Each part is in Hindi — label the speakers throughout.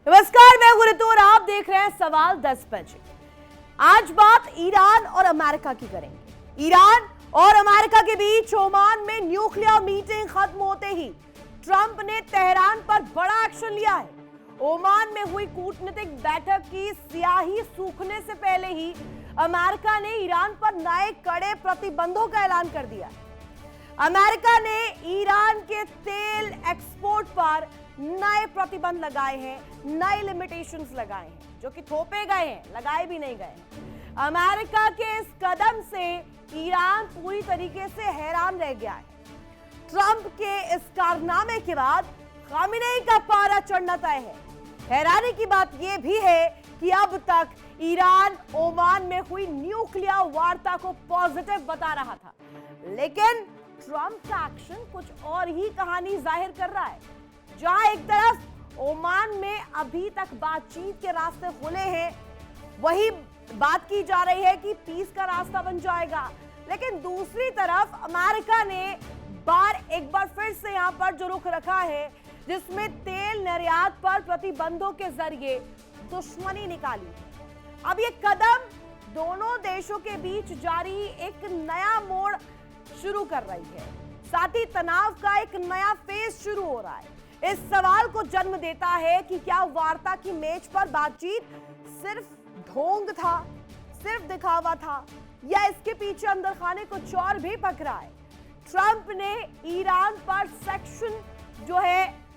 Speaker 1: नमस्कार, मैं हूं रितु और आप देख रहे हैं सवाल 10 बजे। आज बात ईरान और अमेरिका की करेंगे। ईरान और अमेरिका के बीच ओमान में न्यूक्लियर मीटिंग खत्म होते ही ट्रंप ने तेहरान पर बड़ा एक्शन लिया है। ओमान में हुई कूटनीतिक बैठक की स्याही सूखने से पहले ही अमेरिका ने ईरान पर नए कड़े प्रतिबंधों का ऐलान कर दिया है। अमेरिका ने ईरान के तेल एक्सपोर्ट पर नए प्रतिबंध लगाए हैं, नए लिमिटेशंस लगाए हैं, जो कि थोपे गए हैं, लगाए भी नहीं गए हैं। अमेरिका के इस कदम से ईरान पूरी तरीके से हैरान रह गया है। ट्रंप के इस कारनामे के बाद खामेनेई का पारा चढ़ना तय है। हैरानी की बात यह भी है कि अब तक ईरान ओमान में हुई न्यूक्लियर वार्ता को पॉजिटिव बता रहा था, लेकिन ट्रंप का एक्शन कुछ और ही कहानी जाहिर कर रहा है। जहां एक तरफ ओमान में अभी तक बातचीत के रास्ते खुले हैं, वही बात की जा रही है कि पीस का रास्ता बन जाएगा, लेकिन दूसरी तरफ अमेरिका ने एक बार फिर से यहां पर जो रुख रखा है, जिसमें तेल निर्यात पर प्रतिबंधों के जरिए दुश्मनी निकाली है। अब ये कदम दोनों देशों के बीच जारी एक नया मोड़ शुरू कर रही है, साथ ही तनाव का एक नया फेज शुरू हो रहा है। इस सवाल को जन्म देता है कि क्या वार्ता की मेज पर बातचीत सिर्फ ढोंग था, सिर्फ दिखावा था, या इसके पीछे अंदर खाने कुछ और भी पक रहा है। ट्रंप ने ईरान पर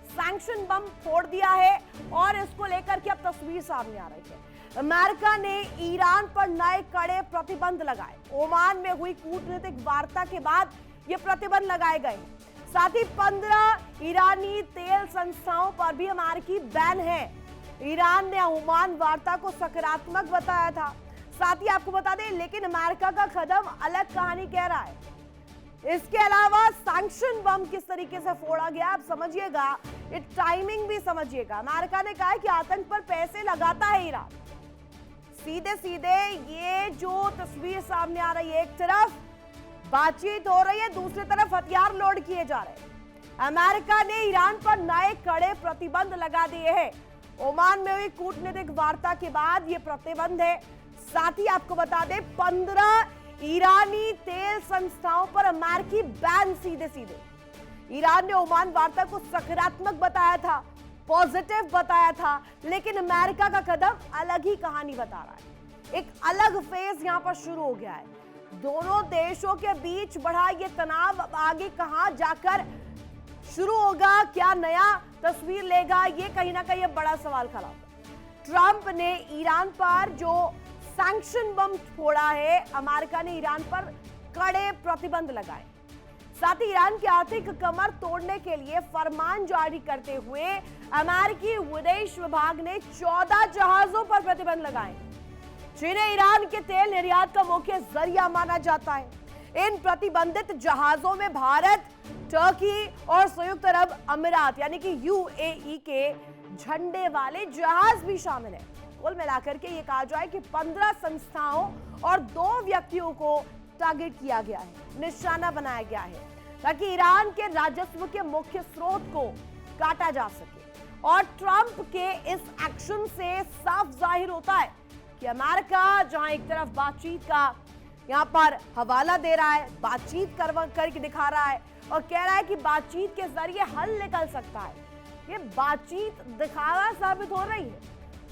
Speaker 1: सैंक्शन बम फोड़ दिया है और इसको लेकर के अब तस्वीर सामने आ रही है। अमेरिका ने ईरान पर नए कड़े प्रतिबंध लगाए। ओमान में हुई कूटनीतिक वार्ता के बाद ये प्रतिबंध लगाए गए। साथ ही 15 ईरानी तेल संस्थाओं पर भी अमेरिकी बैन है। ईरान ने ओमान वार्ता को सकारात्मक बताया था। साथ ही आपको बता दें, लेकिन अमेरिका का कदम अलग कहानी कह रहा है। इसके अलावा सैंक्शन बम किस तरीके से फोड़ा गया, आप समझिएगा, ये टाइमिंग भी समझिएगा। अमेरिका ने कहा है कि आतंक पर पैसे लगाता है ईरान। सीधे सीधे ये जो तस्वीर सामने आ रही है, एक तरफ बातचीत हो रही है, दूसरी तरफ हथियार लोड किए जा रहे हैं। अमेरिका ने ईरान पर नए कड़े प्रतिबंध लगा दिए हैं। ओमान में हुई कूटनीतिक वार्ता के बाद ये प्रतिबंध है। साथ ही आपको बता दें, 15 ईरानी तेल संस्थाओं पर अमेरिकी बैन। सीधे सीधे ईरान ने ओमान वार्ता को सकारात्मक बताया था, पॉजिटिव बताया था, लेकिन अमेरिका का कदम अलग ही कहानी बता रहा है। एक अलग फेज यहां पर शुरू हो गया है। दोनों देशों के बीच बढ़ा ये तनाव अब आगे कहां जाकर शुरू होगा, क्या नया तस्वीर लेगा, ये कहीं ना कहीं बड़ा सवाल खड़ा होगा। ट्रंप ने ईरान पर जो सैंक्शन बम फोड़ा है, अमेरिका ने ईरान पर कड़े प्रतिबंध लगाए। साथ ही ईरान की आर्थिक कमर तोड़ने के लिए फरमान जारी करते हुए अमेरिकी विदेश विभाग ने 14 जहाजों पर प्रतिबंध लगाए, जिन्हें ईरान के तेल निर्यात का मुख्य जरिया माना जाता है। इन प्रतिबंधित जहाजों में भारत, टर्की और संयुक्त अरब अमीरात यानी कि यूएई के झंडे वाले जहाज भी शामिल हैं। कुल मिलाकर के ये कहा जाए कि 15 संस्थाओं और 2 व्यक्तियों को टारगेट किया गया है, निशाना बनाया गया है, ताकि ईरान के राजस्व के मुख्य स्रोत को काटा जा सके। और ट्रंप के इस एक्शन से साफ जाहिर होता है कि अमेरिका जहां एक तरफ बातचीत का यहां पर हवाला दे रहा है, बातचीत करके दिखा रहा है और कह रहा है कि बातचीत के जरिए हल निकल सकता है, ये बातचीत दिखावा साबित हो रही है,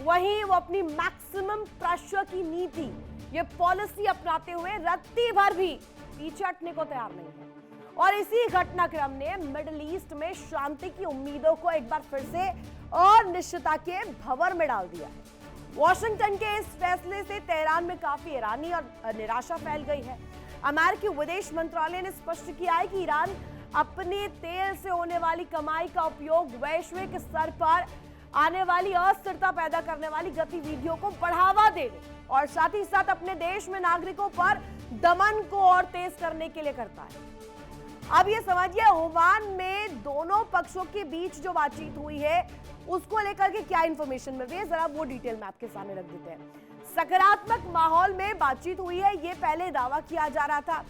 Speaker 1: वहीं वो अपनी मैक्सिमम प्रेशर की नीति, ये पॉलिसी अपनाते हुए रत्ती भर भी पीछे हटने को तैयार नहीं है। और इसी घटनाक्रम ने मिडिल ईस्ट में शांति की उम्मीदों को एक बार फिर से अनिश्चितता के भंवर में डाल दिया है। वॉशिंगटन के इस फैसले से तेहरान में काफी हैरानी और निराशा फैल गई है। अमेरिकी विदेश मंत्रालय ने स्पष्ट किया है कि ईरान अपने तेल से होने वाली कमाई का उपयोग वैश्विक स्तर पर आने वाली अस्थिरता पैदा करने वाली गतिविधियों को बढ़ावा देने और साथ ही साथ अपने देश में नागरिकों पर दमन को और तेज करने के लिए करता है। अब ये समझिए, ओमान में दोनों पक्षों के बीच जो बातचीत हुई है, उसको लेकर के क्या इंफॉर्मेशन मिल रही है, जरा वो डिटेल में आपके सामने रख देते हैं। सकारात्मक माहौल में बातचीत हुई है, ये पहले दावा किया जा रहा था।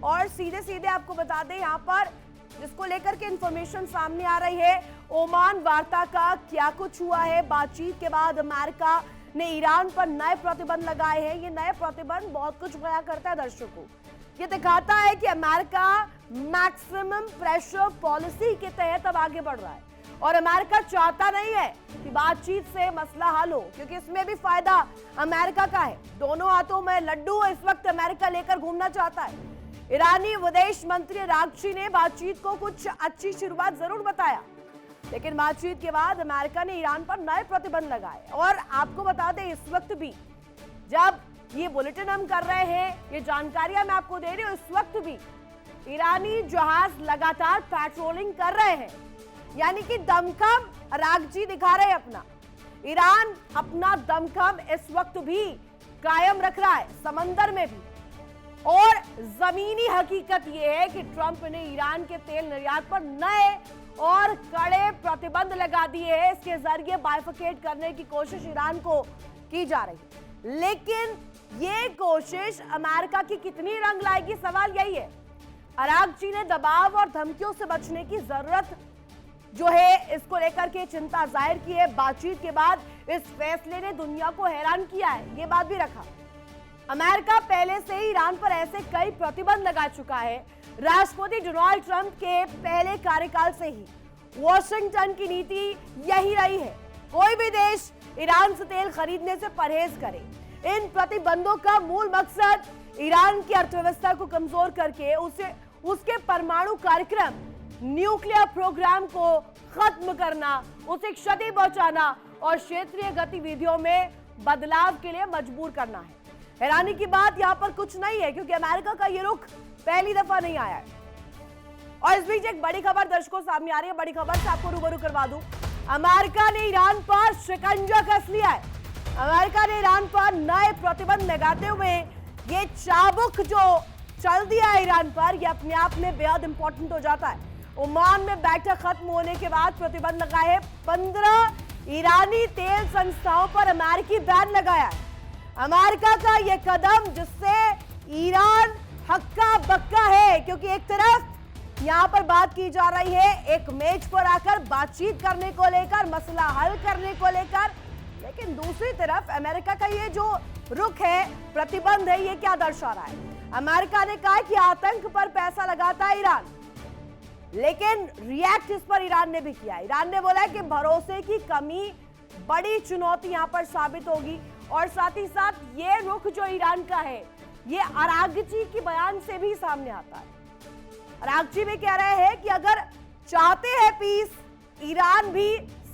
Speaker 1: और सीधे सीधे आपको बता दें, यहाँ पर जिसको लेकर के इंफॉर्मेशन सामने आ रही है। ओमान वार्ता का क्या कुछ हुआ है, बातचीत के बाद अमेरिका ने ईरान पर नए प्रतिबंध लगाए हैं। ये नए प्रतिबंध बहुत कुछ बयां करता है दर्शकों। ये दिखाता है कि अमेरिका मैक्सिमम प्रेशर पॉलिसी के तहत अब आगे बढ़ रहा है और अमेरिका चाहता नहीं है कि बातचीत से मसला हल हो, क्योंकि इसमें भी फायदा अमेरिका का है। दोनों हाथों में लड्डू इस वक्त अमेरिका लेकर घूमना चाहता है। ईरानी विदेश मंत्री अरागची ने बातचीत को कुछ अच्छी शुरुआत जरूर बताया, लेकिन बातचीत के बाद अमेरिका ने ईरान पर नए प्रतिबंध लगाए। और आपको बता दें, इस वक्त भी जब ये बुलेटिन हम कर रहे हैं, ये जानकारियां मैं आपको दे रही हूं, इस वक्त भी ईरानी जहाज लगातार पेट्रोलिंग कर रहे हैं, यानी कि दमखम अरागची दिखा रहे हैं अपना। ईरान अपना दमखम इस वक्त भी कायम रख रहा है, समंदर में भी। और जमीनी हकीकत यह है कि ट्रंप ने ईरान के तेल निर्यात पर नए और कड़े प्रतिबंध लगा दिए हैं। इसके जरिए बाइफरकेट करने की कोशिश ईरान को की जा रही है, लेकिन ये कोशिश अमेरिका की कितनी रंग लाएगी, सवाल यही है। अरागची ने दबाव और धमकियों से बचने की जरूरत जो है, इसको लेकर के चिंता जाहिर की है। बातचीत के बाद इस फैसले ने दुनिया को हैरान किया है, ये बात भी रखा। अमेरिका पहले से ही ईरान पर ऐसे कई प्रतिबंध लगा चुका है। राष्ट्रपति डोनाल्ड ट्रंप के पहले कार्यकाल से ही वॉशिंगटन की नीति यही रही है, कोई भी देश ईरान से तेल खरीदने से परहेज करे। इन प्रतिबंधों का मूल मकसद ईरान की अर्थव्यवस्था को कमजोर करके उसके परमाणु कार्यक्रम, न्यूक्लियर प्रोग्राम को खत्म करना, उसे क्षति पहुंचाना और क्षेत्रीय गतिविधियों में बदलाव के लिए मजबूर करना है। हैरानी की बात यहां पर कुछ नहीं है, क्योंकि अमेरिका का ये रुख पहली दफा नहीं आया है। और इस बीच एक बड़ी खबर दर्शकों सामने आ रही है, बड़ी खबर से आपको रूबरू करवा दूं। अमेरिका ने ईरान पर शिकंजा कस लिया है। अमेरिका ने ईरान पर नए प्रतिबंध लगाते हुए ये चाबुक जो चल दिया है ईरान पर, यह अपने आप में बेहद इंपॉर्टेंट हो जाता है। ओमान में बैठक खत्म होने के बाद प्रतिबंध लगाए हैं। 15 ईरानी तेल संस्थाओं पर अमेरिकी बैन लगाया है। अमेरिका का यह कदम जिससे ईरान हक्का बक्का है, क्योंकि एक तरफ यहां पर बात की जा रही है एक मेज पर आकर बातचीत करने को लेकर, मसला हल करने को लेकर, लेकिन दूसरी तरफ अमेरिका का ये जो रुख है, प्रतिबंध है, ये क्या दर्शा रहा है? अमेरिका ने कहा कि आतंक पर पैसा लगाता है ईरान, लेकिन रिएक्ट इस पर ईरान ने भी किया। ईरान ने बोला कि भरोसे की कमी बड़ी चुनौती यहां पर साबित होगी। और साथ ही साथ ये रुख जो ईरान का है, ये अरागची की बयान से भी सामने आता है। अरागची भी कह रहे हैं कि अगर चाहते हैं पीस, ईरान भी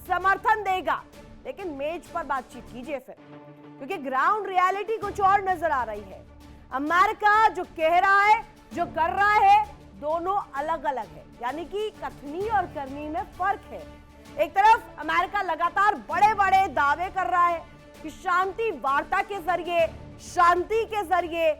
Speaker 1: समर्थन देगा, लेकिन मेज पर बातचीत कीजिए फिर, क्योंकि ग्राउंड रियलिटी कुछ और नजर आ रही है। अमेरिका जो कह रहा है, जो कर रहा है, दोनों अलग अलग है, यानी कि कथनी और करनी में फर्क है। एक तरफ अमेरिका लगातार बड़े बड़े दावे कर रहा है कि शांति वार्ता के जरिए, शांति के जरिए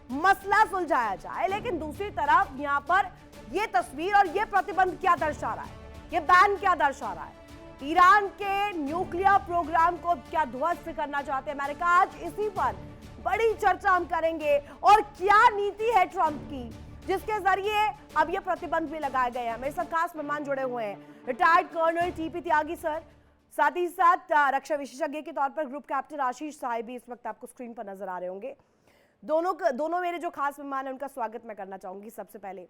Speaker 1: मसला सुलझाया जाए, लेकिन दूसरी तरफ यहां पर यह तस्वीर और यह प्रतिबंध क्या दर्शा रहा है, यह बैन क्या दर्शा रहा है? ईरान के न्यूक्लियर प्रोग्राम को क्या ध्वस्त करना चाहते हैं अमेरिका? आज इसी पर बड़ी चर्चा हम करेंगे। और क्या नीति है ट्रंप की, जिसके जरिए अब ये प्रतिबंध भी लगाए गए हैं। मेरे साथ खास मेहमान जुड़े हुए हैं, रिटायर्ड कर्नल टीपी त्यागी सर, साथ ही साथ रक्षा विशेषज्ञ के तौर पर ग्रुप कैप्टन आशीष साहिब भी इस वक्त आपको स्क्रीन पर नजर आ रहे होंगे। दोनों मेरे जो खास मेहमान हैं उनका स्वागत मैं करना चाहूंगी। सबसे पहले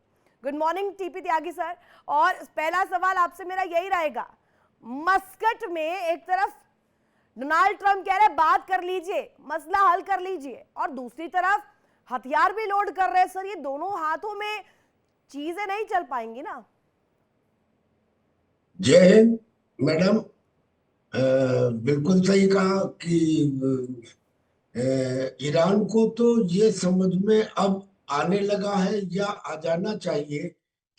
Speaker 1: गुड मॉर्निंग टीपी त्यागी सर। और पहला सवाल आपसे मेरा यही रहेगा, मस्कट में एक तरफ डोनाल्ड ट्रंप कह रहे बात कर लीजिए, मसला हल कर लीजिए, और दूसरी तरफ हथियार भी लोड कर रहे हैं। सर, ये दोनों हाथों में चीजें नहीं चल पाएंगी ना?
Speaker 2: जय हिंद मैडम, बिल्कुल सही कहा कि ईरान को तो ये समझ में अब आने लगा है या आ जाना चाहिए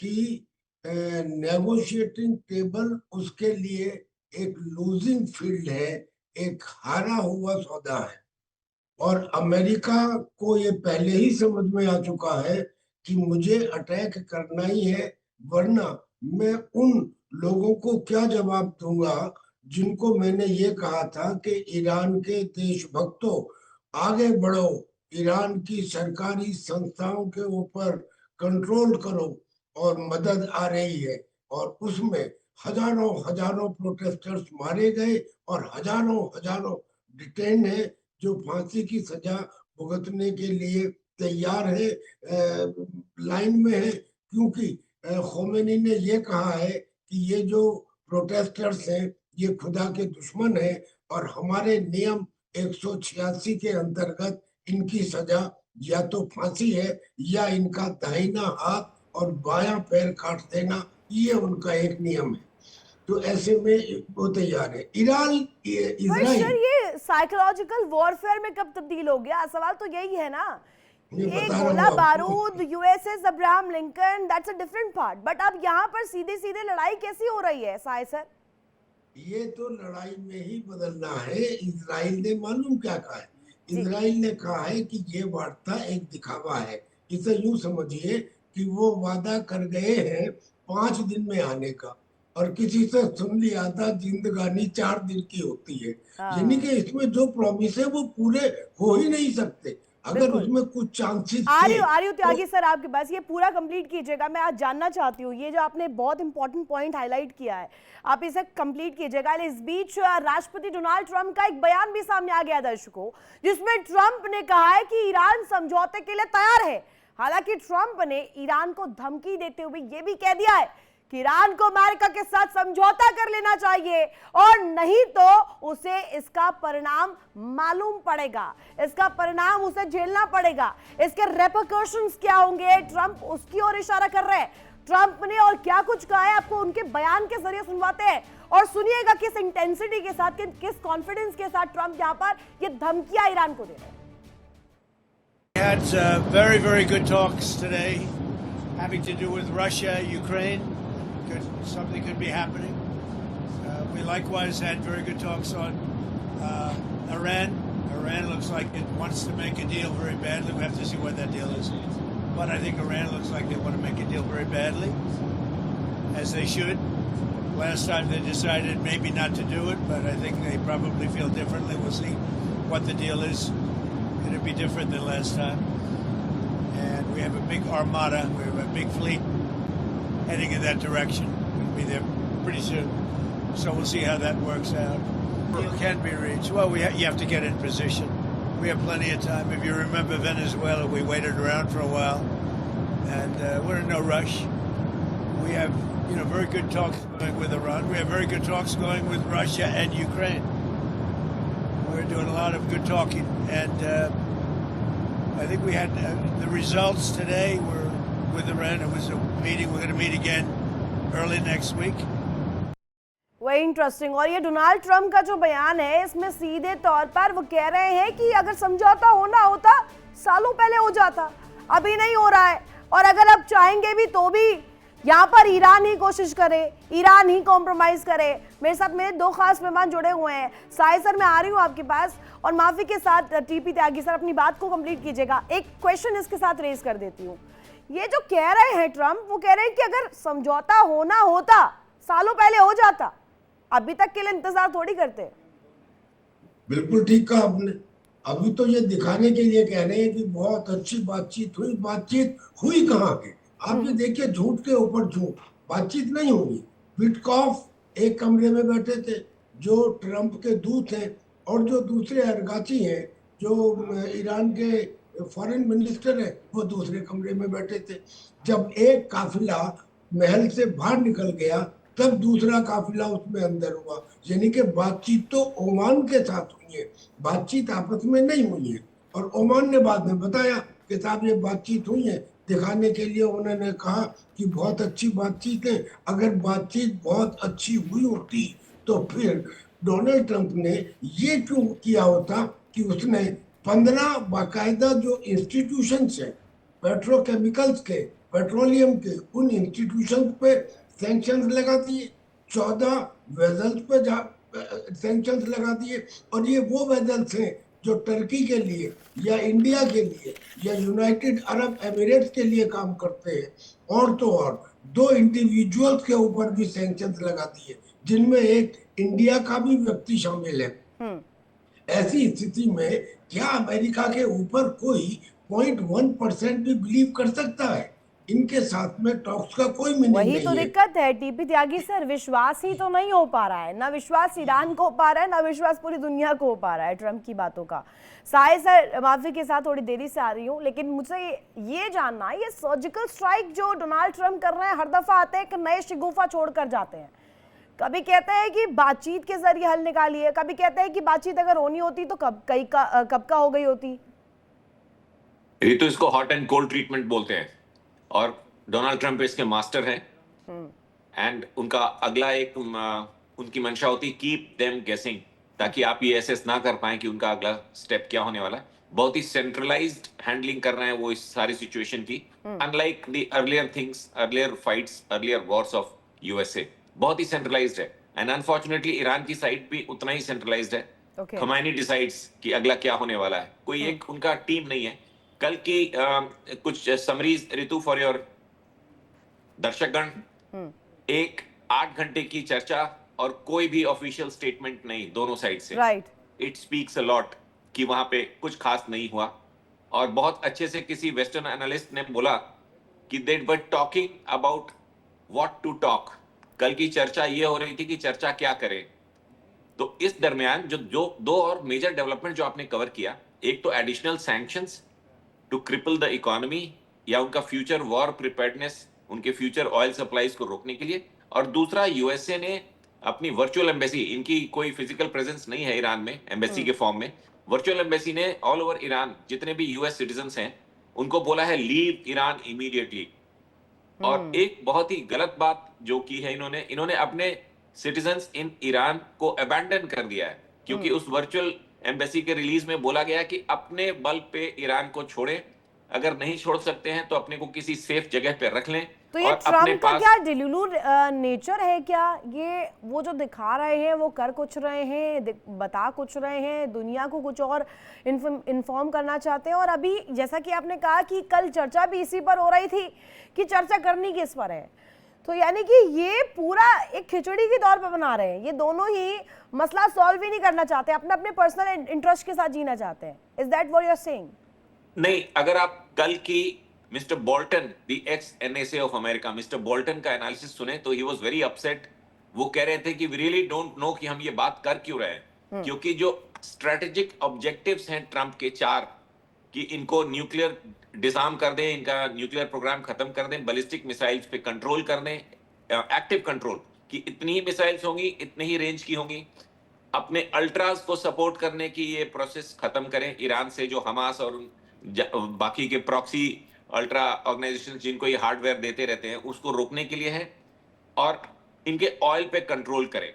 Speaker 2: कि नेगोशिएटिंग टेबल उसके लिए एक लूजिंग फील्ड है, एक हारा हुआ सौदा है। और अमेरिका को ये पहले ही समझ में आ चुका है कि मुझे अटैक करना ही है, वरना मैं उन लोगों को क्या जवाब दूंगा जिनको मैंने ये कहा था कि ईरान के देशभक्तों आगे बढ़ो, ईरान की सरकारी संस्थाओं के ऊपर कंट्रोल करो और मदद आ रही है, और उसमें हजारों हजारों प्रोटेस्टर्स मारे गए और हजारों हजारों डिटेन है जो फांसी की सजा भुगतने के लिए तैयार है, लाइन में है, क्योंकि खोमेनी ने ये कहा है कि ये जो प्रोटेस्टर्स हैं ये खुदा के दुश्मन हैं और हमारे नियम 186 के अंतर्गत इनकी सजा या तो फांसी है या इनका दाहिना हाथ और बायां पैर काट देना, ये उनका एक नियम है। तो ऐसे में वो तैयार है। ईरान
Speaker 1: पर सर
Speaker 2: इजराइल
Speaker 1: ये साइकोलॉजिकल वॉरफेयर में कब तब्दील हो गया? सवाल तो यही है ना।
Speaker 2: ये
Speaker 1: ये
Speaker 2: बता रहा
Speaker 1: गोला
Speaker 2: हूँ आपको।
Speaker 1: बारूद, USS Abraham Lincoln, that's a different part, but अब यहाँ पर सीधे सीधे लड़ाई कैसी हो रही है साय सर?
Speaker 2: ये तो लड़ाई में ही बदलना है। इजराइल ने मालूम क्या कहा है?
Speaker 1: जी।
Speaker 2: इजराइल ने कहा है कि ये वार्ता एक दिखावा है। इसे यूं समझिए कि वो वादा कर गए हैं 5 दिन में आने का, और किसी से सुन लिया था जिंदगानी 4 दिन की होती है। यानी कि
Speaker 1: हाँ
Speaker 2: इसमें जो प्रॉमिस है वो पूरे हो ही नहीं सकते। अगर
Speaker 1: बिल्कुल।
Speaker 2: उसमें कुछ चांसेस
Speaker 1: आ
Speaker 2: थे
Speaker 1: रही हूँ
Speaker 2: तो
Speaker 1: त्यागी सर आपके पास, ये पूरा कंप्लीट कीजिएगा। मैं आज जानना चाहती हूँ, ये जो आपने बहुत इंपॉर्टेंट पॉइंट हाईलाइट किया है, आप इसे कंप्लीट कीजिएगा। इस बीच राष्ट्रपति डोनाल्ड ट्रंप का एक बयान भी सामने आ गया दर्शकों, जिसमें ट्रंप ने कहा है कि ईरान समझौते के लिए तैयार है। हालांकि ट्रंप ने ईरान को धमकी देते हुए यह भी कह दिया है कि ईरान को अमेरिका के साथ समझौता कर लेना चाहिए, और नहीं तो उसे इसका परिणाम मालूम पड़ेगा, इसका परिणाम उसे झेलना पड़ेगा। इसके रेपरकशंस क्या होंगे, ट्रंप उसकी ओर इशारा कर रहे हैं। ट्रंप ने और क्या कुछ कहा है आपको उनके बयान के जरिए सुनवाते हैं, और सुनिएगा किस इंटेंसिटी के साथ, किस कॉन्फिडेंस के साथ ट्रंप यहां पर ये धमकियां ईरान को दे रहे हैं।
Speaker 3: We had very, very good talks today, having to do with Russia, Ukraine. Something could be happening. We likewise had very good talks on Iran. Iran looks like it wants to make a deal very badly. We have to see what that deal is. But I think Iran looks like they want to make a deal very badly, as they should. Last time they decided maybe not to do it, but I think they probably feel differently. We'll see what the deal is. It'll be different than last time. And we have a big armada. We have a big fleet heading in that direction. We'll be there pretty soon. So we'll see how that works out. Deal can be reached. Well, you have to get in position. We have plenty of time. If you remember Venezuela, we waited around for a while, and we're in no rush. We have, very good talks going with Iran. We have very good talks going with Russia and Ukraine. We're doing a lot of good talking, and I think we had the results today were with Iran. It was a meeting. We're going to meet again early next week.
Speaker 1: वही इंटरेस्टिंग। और ये डोनाल्ड ट्रंप का जो बयान है, इसमें सीधे तौर पर वो कह रहे हैं कि अगर समझौता होना होता सालों पहले हो जाता, अभी नहीं हो रहा है, और अगर अब चाहेंगे भी तो भी यहाँ पर ईरान ही कोशिश करे, ईरान ही कॉम्प्रोमाइज करे। मेरे साथ मेरे दो खास मेहमान जुड़े हुए हैं। साय सर, मैं आ रही हूँ आपके पास, और माफी के साथ टीपी त्यागी सर अपनी बात को कंप्लीट कीजिएगा। एक क्वेश्चन इसके साथ रेज कर देती हूँ। ये जो कह रहे हैं ट्रंप, वो कह रहे हैं कि अगर समझौता होना होता सालों पहले हो जाता, अभी तक के लिए इंतजार थोड़ी करते।
Speaker 2: बिल्कुल ठीक कहा आपने। अभी तो ये दिखाने के लिए कह रहे हैं कि बहुत अच्छी बातचीत हुई। बातचीत हुई कहाँ है? आप ये देखिए, झूठ के ऊपर झूठ, बातचीत नहीं हुई। विटकॉफ एक कमरे में बैठे थे जो ट्रंप के दूत हैं, और जो दूसरे अरगाची हैं जो ईरान के फॉरेन मिनिस्टर है, वो दूसरे कमरे में बैठे थे। जब एक काफिला महल से बाहर निकल गया, तब दूसरा काफिला उसमें अंदर हुआ। यानी कि बातचीत तो ओमान के साथ हुई है, बातचीत आपस में नहीं हुई है। और ओमान ने बाद में बताया कि साहब ये बातचीत हुई है, दिखाने के लिए उन्होंने कहा कि बहुत अच्छी बातचीत है। अगर बातचीत बहुत अच्छी हुई होती तो फिर डोनाल्ड ट्रंप ने ये क्यों किया होता कि उसने 15 बाकायदा जो इंस्टीट्यूशंस है पेट्रोकेमिकल्स के, पेट्रोलियम के, उन इंस्टीट्यूशंस पे सैंक्शंस लगा दिए, 14 वेजल्स पे सैंक्शंस लगा दिए। और ये वो वेजल्स हैं जो टर्की के लिए या इंडिया के लिए या यूनाइटेड अरब एमिरेट्स के लिए काम करते हैं। और तो और 2 इंडिविजुअल्स के ऊपर भी सैंक्शंस लगा दिए, जिनमें एक इंडिया का भी व्यक्ति शामिल है। ऐसी स्थिति में क्या अमेरिका के ऊपर कोई 0.1% भी बिलीव कर सकता है इनके साथ में टॉक्स का कोई मीनिंग
Speaker 1: वही
Speaker 2: नहीं
Speaker 1: तो
Speaker 2: है।
Speaker 1: दिक्कत है टीपी त्यागी सर, विश्वास ही तो नहीं हो पा रहा है, ना विश्वास ईरान को हो पा रहा है, ना विश्वास पूरी दुनिया को हो पा रहा है ट्रंप की बातों का। साय सर, माफी के साथ थोड़ी देरी से आ रही हूँ, लेकिन मुझे ये जानना, ये सर्जिकल स्ट्राइक जो डोनाल्ड ट्रंप कर रहे हैं, हर दफा आते हैं एक नए शिगुफा छोड़कर जाते हैं। कभी कहते हैं कि बातचीत के जरिए हल निकालिए, कभी कहते हैं कि बातचीत अगर होनी होती तो कब का हो गई होती।
Speaker 4: ये तो इसको हॉट एंड कोल्ड ट्रीटमेंट बोलते हैं, और डोनाल्ड ट्रंप इसके मास्टर हैं। एंड उनका अगला एक उनकी मंशा होती कीप देम गेसिंग, ताकि आप ये एसेस ना कर पाए कि उनका अगला स्टेप क्या होने वाला है। बहुत ही सेंट्रलाइज्ड हैंडलिंग कर रहे हैं वो इस सारी सिचुएशन की, unlike the earlier things, earlier fights, earlier Wars of USA. बहुत ही सेंट्रलाइज्ड है, एंड अनफॉर्चुनेटली ईरान की साइड भी उतना ही सेंट्रलाइज्ड है। खमैनी डिसाइड्स कि अगला क्या होने वाला है, कोई एक उनका टीम नहीं है। कल की कुछ समरीज ऋतु फॉर योर दर्शकगण, 8 घंटे की चर्चा और कोई भी ऑफिशियल स्टेटमेंट नहीं दोनों साइड से।
Speaker 1: Right,
Speaker 4: it speaks a lot कि वहां पे कुछ खास नहीं हुआ। और बहुत अच्छे से किसी वेस्टर्न एनालिस्ट ने बोला कि they were talking about what to talk. कल की चर्चा ये हो रही थी कि चर्चा क्या करें। तो इस दरमियान जो दो और मेजर डेवलपमेंट जो आपने कवर किया, एक तो additional sanctions to cripple the economy या उनका फ्यूचर वॉर प्रिपेयर्डनेस, उनके फ्यूचर ऑयल सप्लाईज को रोकने के लिए, और दूसरा यूएसए ने अपनी वर्चुअल एम्बेसी, इनकी कोई फिजिकल प्रेजेंस नहीं है ईरान में एम्बेसी के फॉर्म में, वर्चुअल एम्बेसी ने ऑल ओवर ईरान जितने भी यूएस सिटीजन्स हैं उनको बोला है लीव ईरान इमीडिएटली। और एक बहुत ही गलत बात जो की है इन्होंने अपने सिटीजन्स इन ईरान को अबैंडन कर दिया है, क्योंकि उस वर्चुअल एम्बेसी के रिलीज में बोला गया कि अपने बल पे ईरान को छोड़े, अगर नहीं छोड़ सकते हैं तो अपने को किसी सेफ जगह पे रख लें।
Speaker 1: तो ये ट्रम्प का क्या डिल्यूलू नेचर है क्या? ये वो जो दिखा रहे हैं वो कर कुछ रहे हैं, बता कुछ रहे हैं, दुनिया को कुछ और इन्फॉर्म करना चाहते हैं। और अभी जैसा कि आपने कहा कि कल चर्चा भी इसी पर हो रही थी कि चर्चा करनी किस पर है, तो यानी कि ये पूरा एक खिचड़ी के तौर पर बना रहे हैं। ये दोनों ही मसला सॉल्व ही नहीं करना चाहते, अपने अपने पर्सनल इंटरेस्ट के साथ जीना चाहते हैं। Is that what you are saying?
Speaker 4: नहीं, अगर आप कल की mister Bolton, the ex NSA of America, mister Bolton का एनालिसिस सुने तो ही वाज वेरी अपसेट। वो कह रहे थे कि वी रियली डोंट नो कि हम ये बात कर क्यों रहे हैं, क्योंकि जो स्ट्रेटेजिक ऑब्जेक्टिव्स हैं ट्रंप के 4, कि इनको न्यूक्लियर डिसआर्म कर दें, इनका न्यूक्लियर प्रोग्राम खत्म कर दें, बैलिस्टिक मिसाइल्स पे कंट्रोल कर दें, एक्टिव कंट्रोल कि इतनी ही मिसाइल्स होंगी, इतनी ही रेंज की होंगी, अपने अल्ट्रास को सपोर्ट करने की ये प्रोसेस खत्म करें ईरान से, जो हमास और बाकी के प्रॉक्सी अल्ट्रा ऑर्गेनाइजेशन जिनको ये हार्डवेयर देते रहते हैं उसको रोकने के लिए है, और इनके ऑयल पे कंट्रोल करें।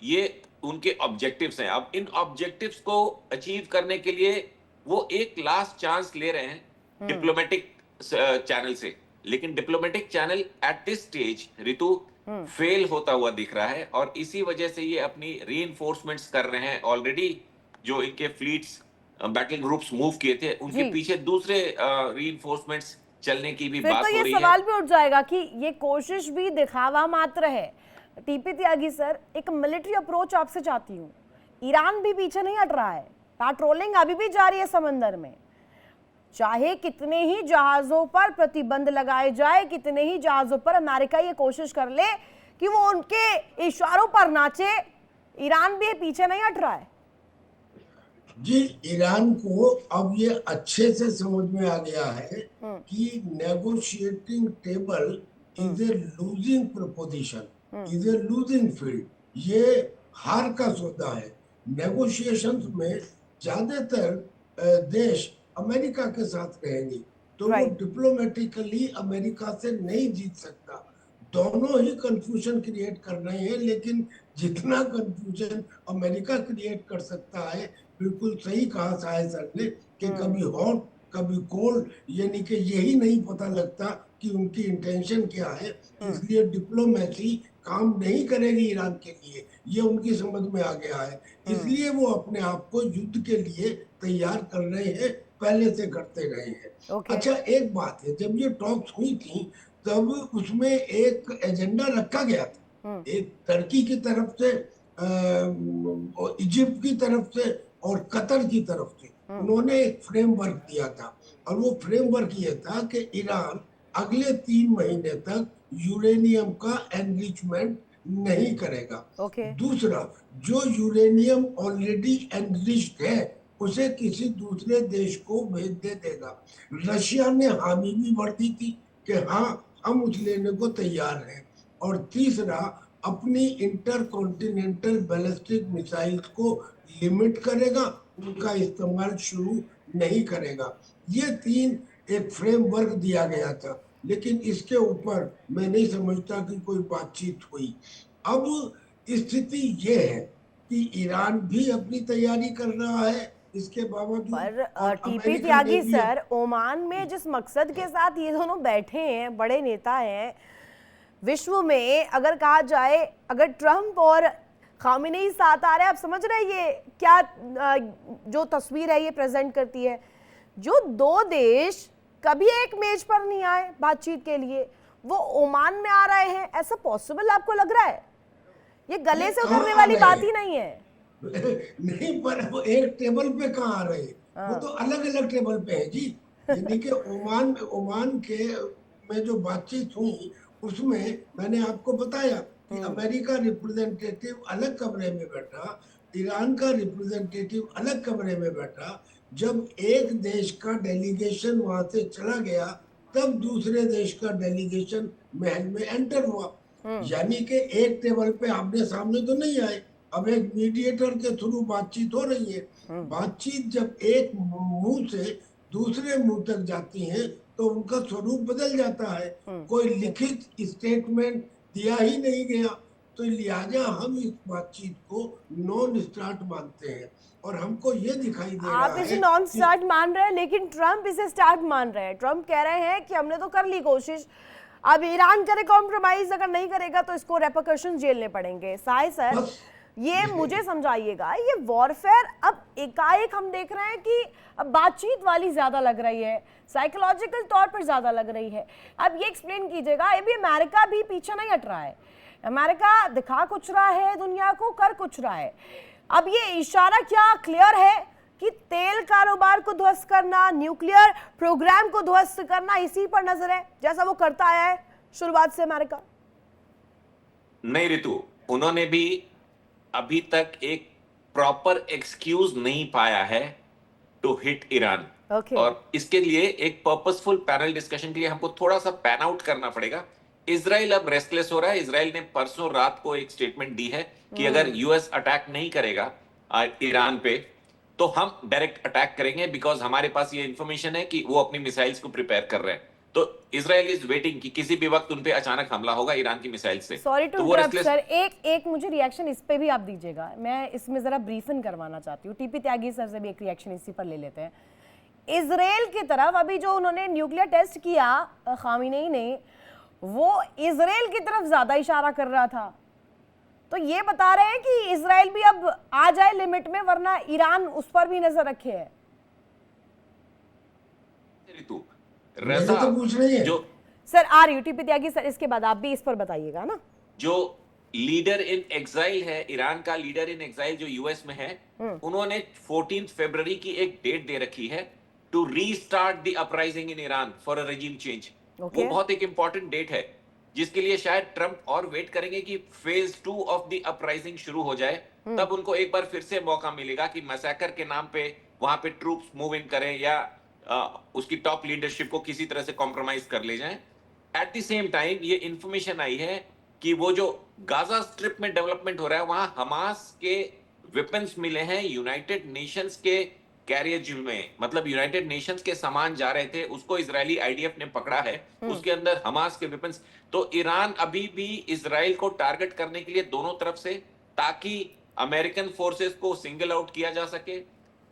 Speaker 4: ये उनके ऑब्जेक्टिव्स हैं। अब इन ऑब्जेक्टिव्स को अचीव करने के लिए वो एक लास्ट चांस ले रहे हैं डिप्लोमेटिक चैनल से, लेकिन diplomatic channel at this stage Ritu fail होता हुआ दिख रहा है, और इसी वजह से ये अपनी रीइंफोर्समेंट्स कर रहे हैं। ऑलरेडी जो इनके फ्लीट्स बैटल ग्रुप्स मूव किए थे उनके पीछे दूसरे रीइंफोर्समेंट्स चलने की भी बात हो रही है।
Speaker 1: तो ये सवाल भी उठ जाएगा कि ये कोशिश भी दिखावा मात्र है। टीपी त्यागी सर, एक मिलिट्री अप्रोच आपसे चाहती हूँ। ईरान भी पीछे नहीं हट रहा है, पेट्रोलिंग अभी भी जारी है समंदर में, चाहे कितने ही जहाजों पर प्रतिबंध लगाए जाए, कितने ही जहाजों पर अमेरिका ये कोशिश कर ले कि वो उनके इशारों पर नाचे, ईरान भी पीछे नहीं हट रहा है।
Speaker 2: जी, ईरान को अब ये अच्छे से समझ में आ गया है कि negotiating table is a losing preposition, is a losing field. ये हार का सौदा है। नेगोशिएशंस में ज्यादातर देश अमेरिका के साथ रहेंगे, तो वो डिप्लोमेटिकली अमेरिका से नहीं जीत सकता। दोनों ही कंफ्यूजन क्रिएट कर रहे हैं, लेकिन जितना कंफ्यूजन अमेरिका क्रिएट कर सकता है, बिल्कुल सही कहा साय सर ने कि कभी हॉट कभी कोल्ड, यानी कि यही नहीं पता लगता कि उनकी इंटेंशन क्या है। इसलिए डिप्लोमेसी काम नहीं करेगी ईरान के लिए, ये उनकी समझ में आ गया है। इसलिए वो अपने आप को युद्ध के लिए तैयार कर रहे हैं, पहले से करते रहे हैं। अच्छा, एक बात है, जब ये टॉक्स हुई थी तब उसमें एक एजेंडा रखा गया था, एक तुर्की की तरफ से, इजिप्ट की तरफ से और कतर की तरफ से। उन्होंने एक फ्रेमवर्क दिया था, और वो फ्रेमवर्क ये था कि ईरान अगले 3 महीने तक यूरेनियम का एनरिचमेंट नहीं करेगा।
Speaker 1: ओके।
Speaker 2: दूसरा, जो यूरेनियम ऑलरेडी एनरिच्ड है उसे किसी दूसरे देश को भेज देगा। रशिया ने हामी भी भर दी थी कि हाँ हम उस लेने को तैयार हैं। और तीसरा, अपनी इंटरकॉन्टिनेंटल बैलिस्टिक मिसाइल्स को लिमिट करेगा, उनका इस्तेमाल शुरू नहीं करेगा। ये 3 एक फ्रेमवर्क दिया गया था, लेकिन इसके ऊपर मैं नहीं समझता कि कोई बातचीत हुई। अब स्थिति ये है कि ईरान भी अपनी तैयारी कर रहा है इसके बावजूद।
Speaker 1: पर टीपी त्यागी सर, ओमान में जिस मकसद के साथ ये दोनों बैठे हैं, बड़े नेता हैं विश्व में, अगर कहा जाए अगर ट्रंप और खामेनेई साथ आ रहे हैं, आप समझ रहे हैं ये क्या जो तस्वीर है ये प्रेजेंट करती है। जो 2 देश कभी एक मेज पर नहीं आए बातचीत के लिए, वो ओमान में आ रहे हैं। ऐसा पॉसिबल आपको लग रहा है? ये गले से उतरने वाली बात ही नहीं है।
Speaker 2: नहीं, पर वो एक टेबल पे कहाँ आ रहे हैं, वो तो अलग अलग टेबल पे है जी। यानी कि ओमान के में जो बातचीत हुई उसमें मैंने आपको बताया कि अमेरिका रिप्रेजेंटेटिव अलग कमरे में बैठा, ईरान का रिप्रेजेंटेटिव अलग कमरे में बैठा। जब एक देश का डेलीगेशन वहां से चला गया तब दूसरे देश का डेलीगेशन महल में एंटर हुआ। यानी कि एक टेबल पे आमने सामने तो नहीं आए, अब एक मीडिएटर के थ्रू बातचीत हो रही है। बातचीत जब एक मुंह से दूसरे मुंह तक जाती है तो उनका स्वरूप बदल जाता है। कोई लिखित स्टेटमेंट दिया ही नहीं गया, तो लिहाजा हम इस बातचीत को नॉन स्टार्ट मानते हैं। और हमको ये दिखाई दे रहा है,
Speaker 1: आप इसे नॉन स्टार्ट मान रहे हैं, लेकिन ट्रंप इसे स्टार्ट मान रहे हैं। ट्रंप कह रहे हैं कि हमने तो कर ली कोशिश, अब ईरान करे कॉम्प्रोमाइज, अगर नहीं करेगा तो इसको रेपरकशन झेलने पड़ेंगे। साय सर, ये मुझे समझाइएगा, ये वॉरफेयर अब एकाएक हम देख रहे हैं कि अब बातचीत वाली ज्यादा लग रही है, साइकोलॉजिकल तौर पर ज्यादा लग रही है। अब ये एक्सप्लेन कीजिएगा, अभी अमेरिका भी पीछे नहीं हट रहा है। अमेरिका दिखा कुछ रहा है दुनिया को, कर कुछ रहा है। अब ये इशारा क्या क्लियर है कि तेल कारोबार को ध्वस्त करना, न्यूक्लियर प्रोग्राम को ध्वस्त करना, इसी पर नजर है जैसा वो करता आया है शुरुआत से अमेरिका?
Speaker 4: नहीं ऋतु, उन्होंने भी अभी तक एक प्रॉपर एक्सक्यूज नहीं पाया है टू हिट ईरान। और इसके लिए एक पर्पसफुल पैनल डिस्कशन के लिए हमको थोड़ा सा पैन आउट करना पड़ेगा। इजराइल अब रेस्टलेस हो रहा है। इजराइल ने परसों रात को एक स्टेटमेंट दी है कि अगर यूएस अटैक नहीं करेगा ईरान पे तो हम डायरेक्ट अटैक करेंगे, बिकॉज हमारे पास ये इंफॉर्मेशन है कि वो अपनी मिसाइल्स को प्रिपेयर कर रहे हैं। तो इजराइल इज वेटिंग कि किसी भी वक्त उन पे अचानक हमला होगा ईरान की मिसाइल से।
Speaker 1: सॉरी टू इंटरप्ट सर, एक मुझे रिएक्शन इस पे भी आप दीजिएगा, मैं इसमें जरा ब्रीफन करवाना चाहती हूँ। टीपी त्यागी सर से भी एक रिएक्शन इसी पर ले लेते हैं। इजराइल की तरफ अभी जो उन्होंने न्यूक्लियर टेस्ट किया खामेनेई ने, वो इजराइल की तरफ ज्यादा इशारा कर रहा था। तो ये बता रहे हैं कि इजराइल भी अब आ जाए लिमिट में, वरना ईरान उस पर भी नजर रखे है।
Speaker 2: रजा तो पूछ रही है
Speaker 4: जो
Speaker 1: सर आ रही टीपी त्यागी सर, इसके बाद आप भी इस पर बताइएगा ना।
Speaker 4: जो लीडर इन एग्जाइल है, ईरान का लीडर इन एग्जाइल जो यूएस में है, उन्होंने 14 फरवरी की एक डेट दे रखी है to restart the uprising in Iran for a regime change. वो बहुत एक इंपॉर्टेंट डेट है जिसके लिए शायद ट्रंप और वेट करेंगे कि फेज 2 ऑफ द अपराइजिंग शुरू हो जाए, तब उनको एक बार फिर से मौका मिलेगा कि मैसेकर के नाम पे वहां पे ट्रूप्स मूव इन करें या उसकी टॉप लीडरशिप को किसी तरह से कॉम्प्रोमाइज कर ले जाएं। एट द सेम टाइम ये इंफॉर्मेशन आई है कि वो जो गाजा स्ट्रिप में डेवलपमेंट हो रहा है वहां हमास के वेपन्स मिले हैं यूनाइटेड नेशंस के कैरियज में, मतलब यूनाइटेड नेशंस के सामान जा रहे थे, उसको इजरायली आईडीएफ ने पकड़ा है, उसके अंदर हमास के वेपन्स। तो ईरान अभी भी इजराइल को टारगेट करने के लिए दोनों तरफ से, ताकि अमेरिकन फोर्सेस को सिंगल आउट किया जा सके,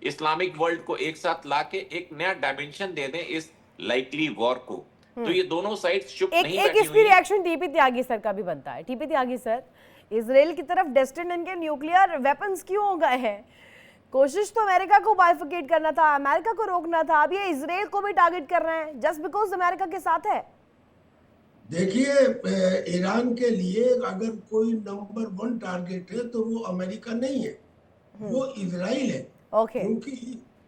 Speaker 4: इस्लामिक वर्ल्ड को एक साथ लाके एक नया डायमेंशन दे दें इस लाइकली वॉर को। तो ये दोनों साइड्स चुप नहीं बैठी हुई।
Speaker 1: एक इसकी रिएक्शन टीपी त्यागी सर का भी बनता है। टीपी त्यागी सर, इजराइल की तरफ डेस्टिन्ड इनके न्यूक्लियर वेपन्स क्यों हो गए हैं? कोशिश तो अमेरिका को बाइफिकेट करना था, अमेरिका को रोकना था, अब ये इजराइल को भी टारगेट कर रहे हैं जस्ट बिकॉज अमेरिका के साथ है।
Speaker 2: देखिए, ईरान के लिए अगर कोई नंबर 1 टारगेट है तो वो अमेरिका नहीं है, वो इजराइल है।
Speaker 1: Okay.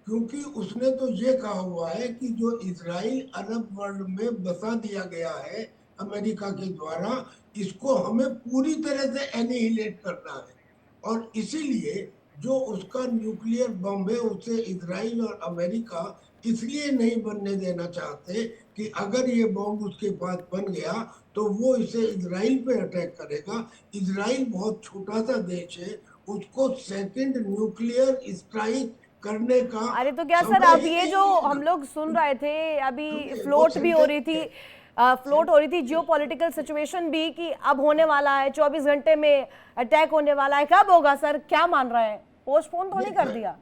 Speaker 2: क्योंकि उसने तो ये कहा हुआ है कि जो इजराइल अरब वर्ल्ड में बसा दिया गया है अमेरिका के द्वारा, इसको हमें पूरी तरह से एनिहिलेट करना है। और इसीलिए जो उसका न्यूक्लियर बम है उसे इजराइल और अमेरिका इसलिए नहीं बनने देना चाहते कि अगर ये बम उसके पास बन गया तो वो इसे इजराइल पे अटैक करेगा। इजराइल बहुत छोटा सा देश है, उसको सेकंड न्यूक्लियर स्ट्राइक करने का
Speaker 1: अरे तो क्या सर,
Speaker 2: समय
Speaker 1: अब
Speaker 2: ही
Speaker 1: ये
Speaker 2: नहीं
Speaker 1: जो
Speaker 2: मिलेगा।
Speaker 1: हम लोग सुन रहे थे अभी,
Speaker 2: क्योंकि वो
Speaker 1: फ्लोट भी हो रही थी,
Speaker 2: सेंटर
Speaker 1: फ्लोट हो रही थी जियोपॉलिटिकल सिचुएशन भी कि अब होने वाला है, 24 घंटे में अटैक होने वाला है। कब होगा सर, क्या मान रहे हैं? पोस्टपोन तो नहीं कर दिया?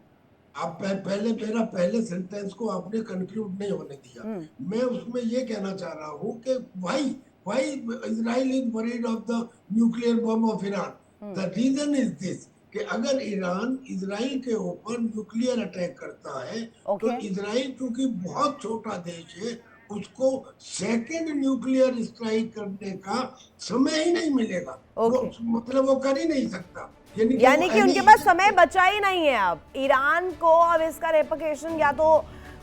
Speaker 2: आप पहले मेरा पहले सेंटेंस को आपने कंक्लूड नहीं होने दिया। मैं उसमें ये कहना चाह रहा हूँ कि why Israel is worried of the nuclear bomb of Iran. The reason is this कि अगर ईरान इजराइल के ऊपर न्यूक्लियर अटैक करता है तो इजराइल चूंकि बहुत छोटा देश है, उसको सेकंड न्यूक्लियर स्ट्राइक करने का समय ही नहीं मिलेगा। मतलब वो कर ही नहीं सकता।
Speaker 1: यानी कि उनके पास समय बचा ही नहीं है अब ईरान को। अब इसका रेपलिकेशन या तो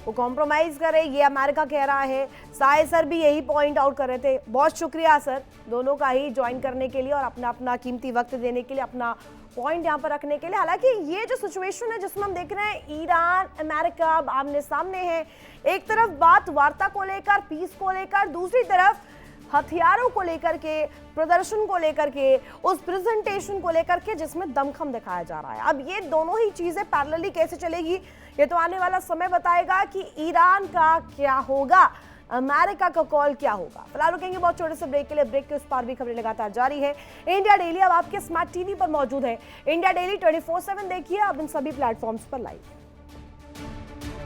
Speaker 1: वो कॉम्प्रोमाइज करे, ये अमेरिका कह रहा है। साय सर भी यही पॉइंट आउट कर रहे थे। बहुत शुक्रिया सर दोनों का ही ज्वाइन करने के लिए और अपना अपना कीमती वक्त देने के लिए, अपना पॉइंट यहाँ पर रखने के लिए। हालांकि ये जो सिचुएशन है जिसमें हम देख रहे हैं ईरान अमेरिका अब आमने सामने है, एक तरफ बात वार्ता को लेकर, पीस को लेकर, दूसरी तरफ हथियारों को लेकर के, प्रदर्शन को लेकर के, उस प्रेजेंटेशन को लेकर के जिसमें दमखम दिखाया जा रहा है। अब ये दोनों ही चीजें पैरेलली कैसे चलेगी ये तो आने वाला समय बताएगा कि ईरान का क्या होगा, अमेरिका का कॉल क्या होगा। फिलहाल रुकेंगे बहुत छोटे से ब्रेक के लिए। ब्रेक के उस पार भी खबरें लगातार जारी है। इंडिया डेली अब आपके स्मार्ट टीवी पर मौजूद है। इंडिया डेली 24/7 देखिए अब इन सभी प्लेटफॉर्म्स पर लाइव।